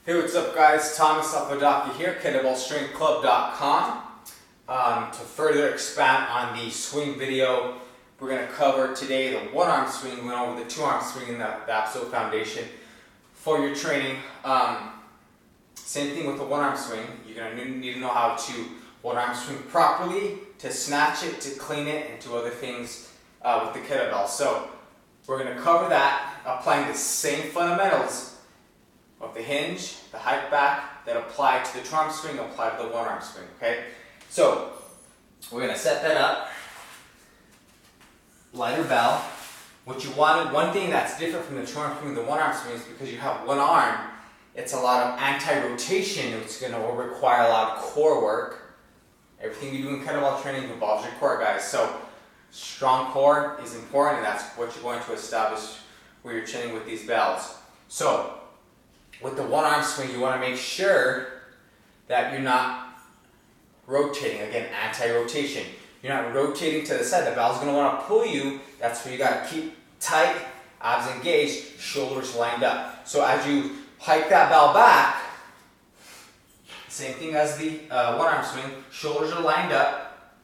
Hey, what's up guys? Thomas Apodaca here, KETTLEBELLStrengthClub.com. To further expand on the swing video, we're going to cover today the one arm swing. We went over the two arm swing in the absolute foundation for your training. Same thing with the one arm swing. You're going to need to know how to one arm swing properly, to snatch it, to clean it, and to other things with the kettlebell. So we're going to cover that, applying the same fundamentals of the hinge, the hike back that apply to the two arm swing, apply to the one arm swing, okay? So we're going to set that up. Lighter bell. What you wanted, one thing that's different from the two arm swing and the one arm swing is because you have one arm, it's a lot of anti-rotation. It's going to require a lot of core work. Everything you do in kettlebell training involves your core, guys. So strong core is important, and that's what you're going to establish where you're training with these bells. So with the one arm swing, you want to make sure that you're not rotating. Again, anti-rotation. You're not rotating to the side. The bell's going to want to pull you. That's where you got to keep tight, abs engaged, shoulders lined up. So as you hike that bell back, same thing as the one arm swing, shoulders are lined up,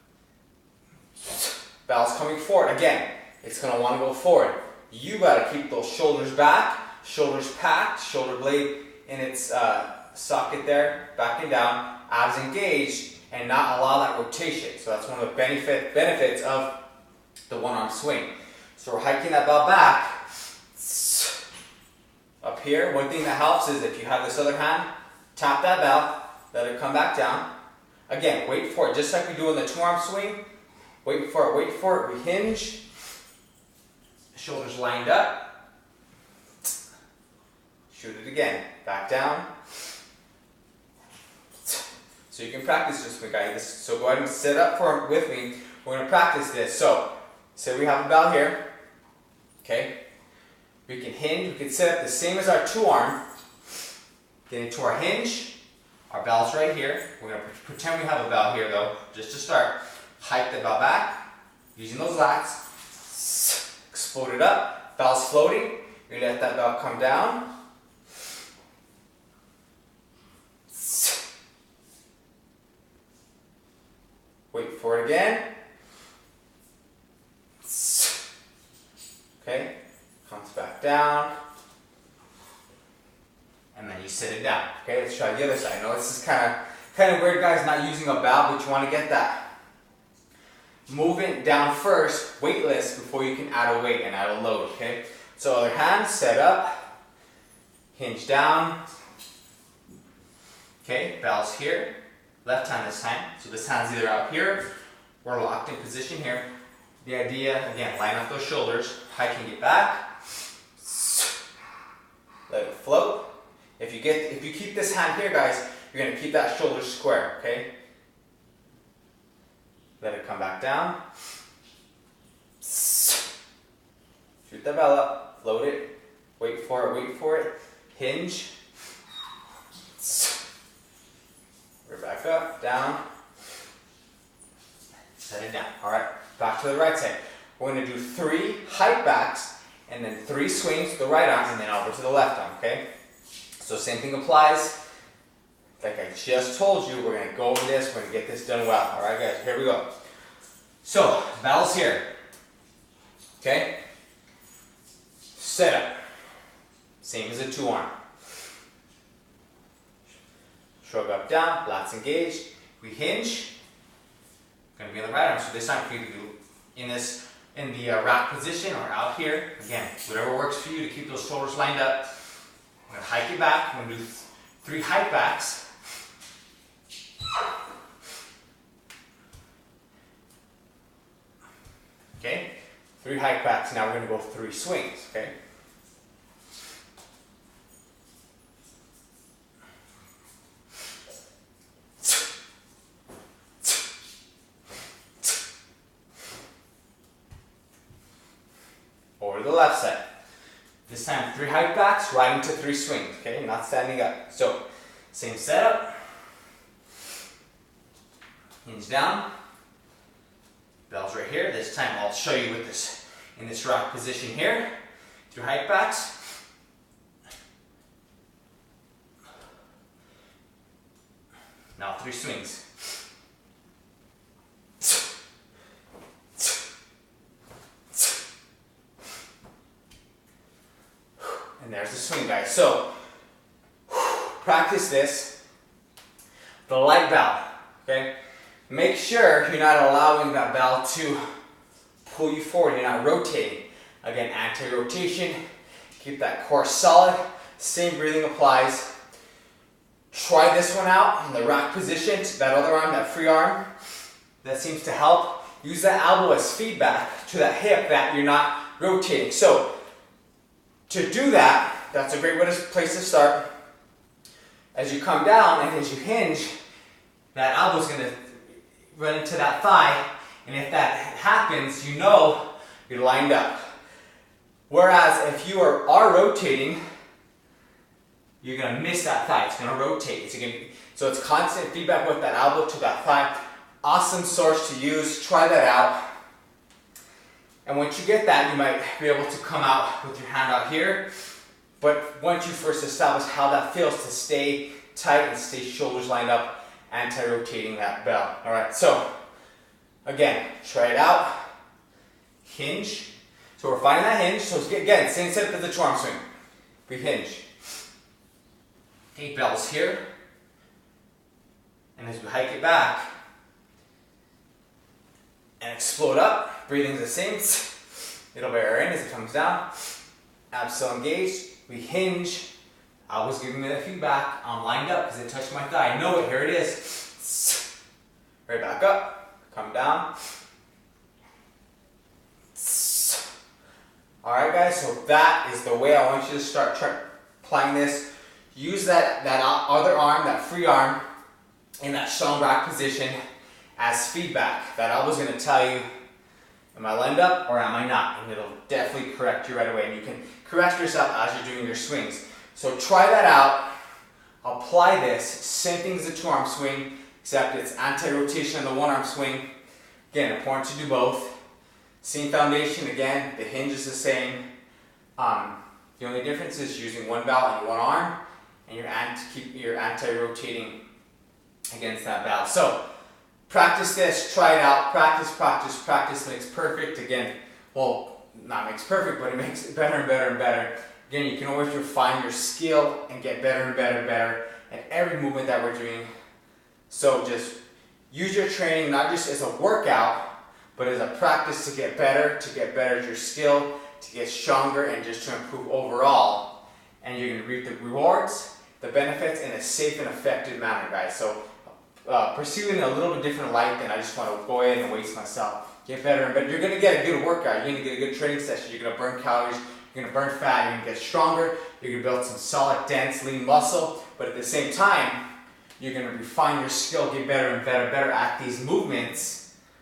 bell's coming forward. Again, it's going to want to go forward. You got to keep those shoulders back, shoulders packed, shoulder blade in its socket there, back and down, abs engaged, and not allow that rotation. So that's one of the benefits of the one arm swing. So we're hiking that bell back. Up here, one thing that helps is if you have this other hand, tap that bell, let it come back down. Again, wait for it, just like we do in the two arm swing. Wait for it, we hinge, shoulders lined up. Shoot it again, back down. So you can practice this with me, guys. So go ahead and sit up with me. We're going to practice this. So, say we have a bell here. Okay. We can hinge. We can sit up the same as our two arm. Get into our hinge. Our bell's right here. We're going to pretend we have a bell here though, just to start. Hike the bell back. Using those lats. Explode it up. Bell's floating. You're going to let that bell come down. Wait for it again. Okay, comes back down. And then you sit it down. Okay, let's try the other side. I know this is kind of weird, guys, not using a bell, but you want to get that movement down first, weightless, before you can add a weight and add a load, okay? So other hand, set up, hinge down. Okay, bell's here. Left hand this time, so this hand's either out here, we're locked in position here. The idea, again, line up those shoulders, hiking it back, let it float. If you keep this hand here, guys, you're going to keep that shoulder square, okay? Let it come back down. Shoot the bell up, float it, wait for it, hinge. We're back up, down, set it down. All right, back to the right side. We're going to do 3 hike backs and then 3 swings to the right arm and then over to the left arm, okay? So same thing applies. Like I just told you, we're going to go over this, we're going to get this done well. All right, guys, here we go. So, bell's here, okay? Set up, same as a two arm. Shrug up, down, lats engaged. We hinge. Going to be on the right arm. So this time we can do in the rack position or out here. Again, whatever works for you to keep those shoulders lined up. I'm going to hike it back. I'm going to do 3 hike backs. Okay, 3 hike backs. Now we're going to go 3 swings. Okay. Over to the left side. This time 3 hike backs, right into 3 swings, okay? Not standing up. So, same setup. Hinge down. Bell's right here. This time I'll show you with this in this rock position here. 3 hike backs. Now 3 swings. And there's the swing, guys. So, practice this. The light bell, okay? Make sure you're not allowing that bell to pull you forward. You're not rotating. Again, anti-rotation. Keep that core solid. Same breathing applies. Try this one out in the rack position. That other arm, that free arm, that seems to help. Use that elbow as feedback to that hip that you're not rotating. So, to do that, that's a great place to start. As you come down and as you hinge, that elbow's going to run into that thigh, and if that happens, you know you're lined up. Whereas if you are rotating, you're going to miss that thigh. It's going to rotate. So it's constant feedback with that elbow to that thigh. Awesome source to use. Try that out. And once you get that, you might be able to come out with your hand out here. But once you first establish how that feels to stay tight and stay shoulders lined up, anti-rotating that bell. All right, so again, try it out. Hinge. So we're finding that hinge. So again, same setup as the two-arm swing. We hinge. 8 bells here. And as we hike it back and explode up, breathing's the same. It'll bear in as it comes down. Abs still engaged. We hinge. Elbows giving me that feedback. I'm lined up because it touched my thigh. I know it. Here it is. Right back up. Come down. Alright guys, so that is the way I want you to start applying this. Use that other arm, that free arm, in that strong rack position as feedback. That elbow's going to tell you, am I lined up or am I not? And it'll definitely correct you right away. And you can correct yourself as you're doing your swings. So try that out. Apply this. Same thing as the two-arm swing, except it's anti-rotation on the one-arm swing. Again, important to do both. Same foundation, again, the hinge is the same. The only difference is using one bell and one arm, and you're anti-rotating against that bell. So, practice this, try it out, practice, practice, practice makes perfect. Again, well, not makes perfect, but it makes it better and better and better. Again, you can always refine your skill and get better and better and better at every movement that we're doing. So just use your training not just as a workout, but as a practice to get better at your skill, to get stronger, and just to improve overall. And you're going to reap the rewards, the benefits, in a safe and effective manner, guys. So pursue it in a little bit different light than I just want to go in and waste myself. Get better and better. You're going to get a good workout. You're going to get a good training session. You're going to burn calories. You're going to burn fat. You're going to get stronger. You're going to build some solid, dense, lean muscle. But at the same time, you're going to refine your skill, get better and better at these movements,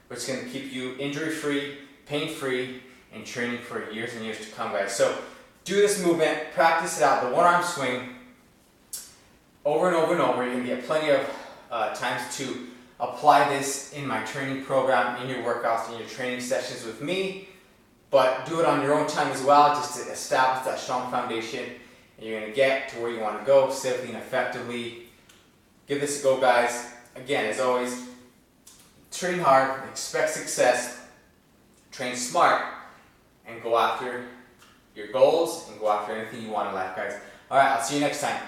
which is going to keep you injury-free, pain-free, and training for years and years to come, guys. So do this movement, practice it out, the one-arm swing, over and over and over. You're going to get plenty of times to apply this in my training program, in your workouts, in your training sessions with me. But do it on your own time as well, just to establish that strong foundation. And you're going to get to where you want to go safely and effectively. Give this a go, guys. Again, as always, train hard, expect success, train smart, and go after your goals and go after anything you want in life, guys. All right, I'll see you next time.